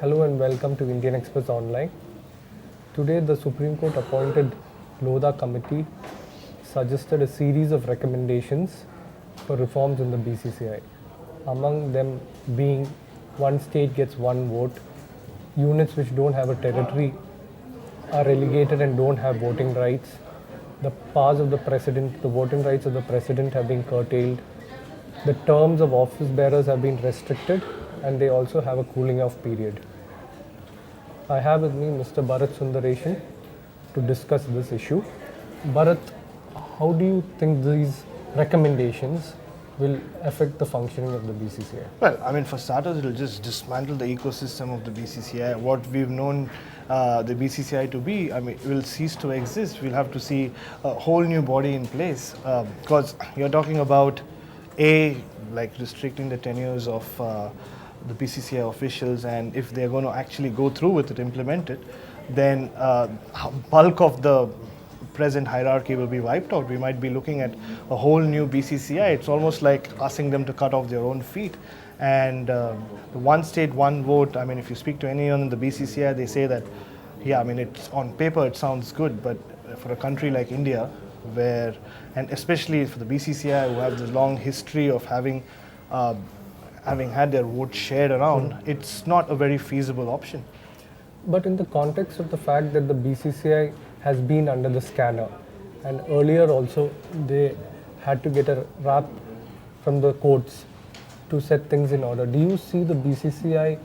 Hello and welcome to Indian Express Online. Today, the Supreme Court appointed Lodha Committee suggested a series of recommendations for reforms in the BCCI. Among them being one state gets one vote, units which don't have a territory are relegated and don't have voting rights, the powers of the president, the voting rights of the president have been curtailed, the terms of office bearers have been restricted, and they also have a cooling off period. I have with me Mr. Bharat Sundaresan to discuss this issue. Bharat, how do you think these recommendations will affect the functioning of the BCCI? Well, for starters, it'll just dismantle the ecosystem of the BCCI. What we've known the BCCI to be, will cease to exist. We'll have to see a whole new body in place because you're talking about restricting the tenures of the BCCI officials, and if they're going to actually go through with it, implement it, then bulk of the present hierarchy will be wiped out. We might be looking at a whole new BCCI. It's almost like asking them to cut off their own feet. And the one state, one vote, if you speak to anyone in the BCCI, they say that, it's on paper, it sounds good, but for a country like India, where, and especially for the BCCI, who have this long history of having had their vote shared around, it's not a very feasible option. But in the context of the fact that the BCCI has been under the scanner, and earlier also they had to get a rap from the courts to set things in order, do you see the BCCI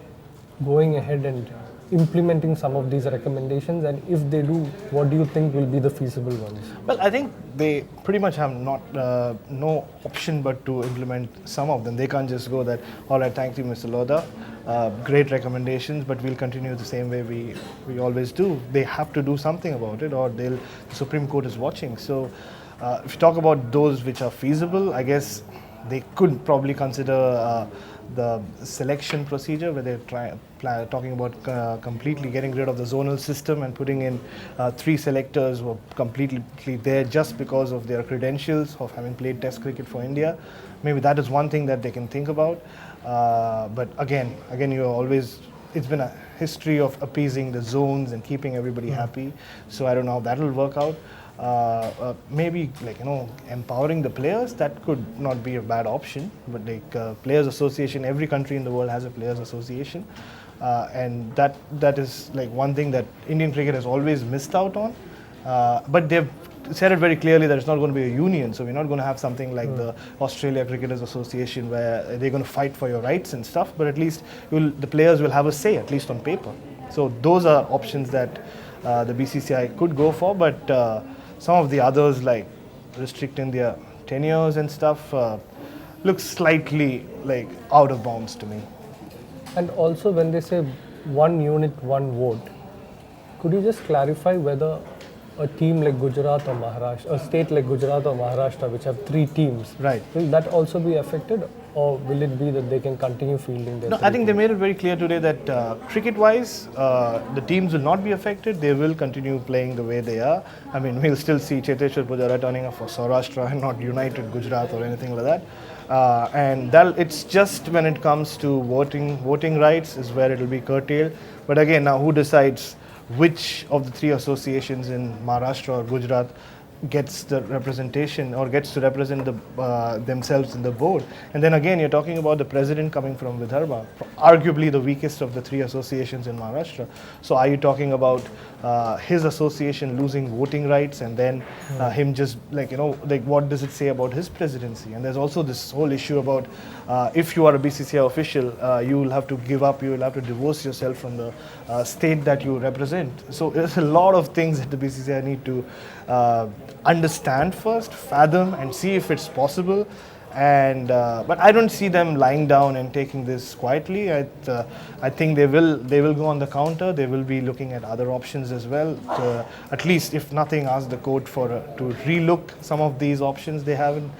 going ahead and implementing some of these recommendations, and if they do, what do you think will be the feasible ones? Well, I think they pretty much have no option but to implement some of them. They can't just go that, all right, thank you, Mr. Lodha, great recommendations, but we'll continue the same way we always do. They have to do something about it, or the Supreme Court is watching. So if you talk about those which are feasible, I guess they could probably consider the selection procedure, where they're talking about completely getting rid of the zonal system and putting in 3 selectors who are completely there just because of their credentials of having played Test cricket for India. Maybe that is one thing that they can think about. But again, it's been a history of appeasing the zones and keeping everybody happy. So I don't know how that will work out. Maybe empowering the players, that could not be a bad option, but players association, every country in the world has a players association, and that is one thing that Indian cricket has always missed out on, but they've said it very clearly that it's not going to be a union, so we're not going to have something like the Australia Cricketers Association where they're going to fight for your rights and stuff, but at least the players will have a say, at least on paper. So those are options that the BCCI could go for, but some of the others, like restricting their tenures and stuff, looks slightly out of bounds to me. And also, when they say one unit, one vote, could you just clarify whether a team like Gujarat or Maharashtra, a state like Gujarat or Maharashtra, which have 3 teams, right, will that also be affected, or will it be that they can continue fielding their? No, I think they made it very clear today that cricket-wise, the teams will not be affected. They will continue playing the way they are. We'll still see Cheteshwar Pujara turning up for Saurashtra and not United Gujarat or anything like that. And it's just when it comes to voting rights is where it will be curtailed. But again, now who decides which of the 3 associations in Maharashtra or Gujarat gets the representation or gets to represent themselves in the board? And then again, you're talking about the president coming from Vidarbha, arguably the weakest of the 3 associations in Maharashtra. So are you talking about his association losing voting rights, and then him just what does it say about his presidency? And there's also this whole issue about if you are a BCCI official, you will have to give up, you will have to divorce yourself from the state that you represent. So there's a lot of things that the BCCI need to understand first, fathom, and see if it's possible. And but I don't see them lying down and taking this quietly. I think they will go on the counter. They will be looking at other options as well. To, at least, if nothing, ask the court to relook some of these options they haven't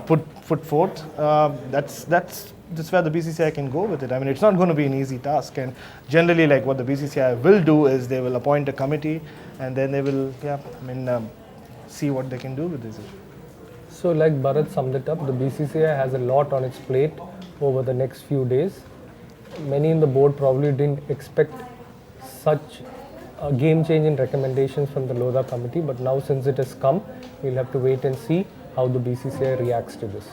put forth. That's where the BCCI can go with it. It's not going to be an easy task. And generally, what the BCCI will do is they will appoint a committee, and then they will see what they can do with this issue. So like Bharat summed it up, the BCCI has a lot on its plate over the next few days. many in the board probably didn't expect such a game change in recommendations from the Lodha committee, but now since it has come, we'll have to wait and see how the BCCI reacts to this.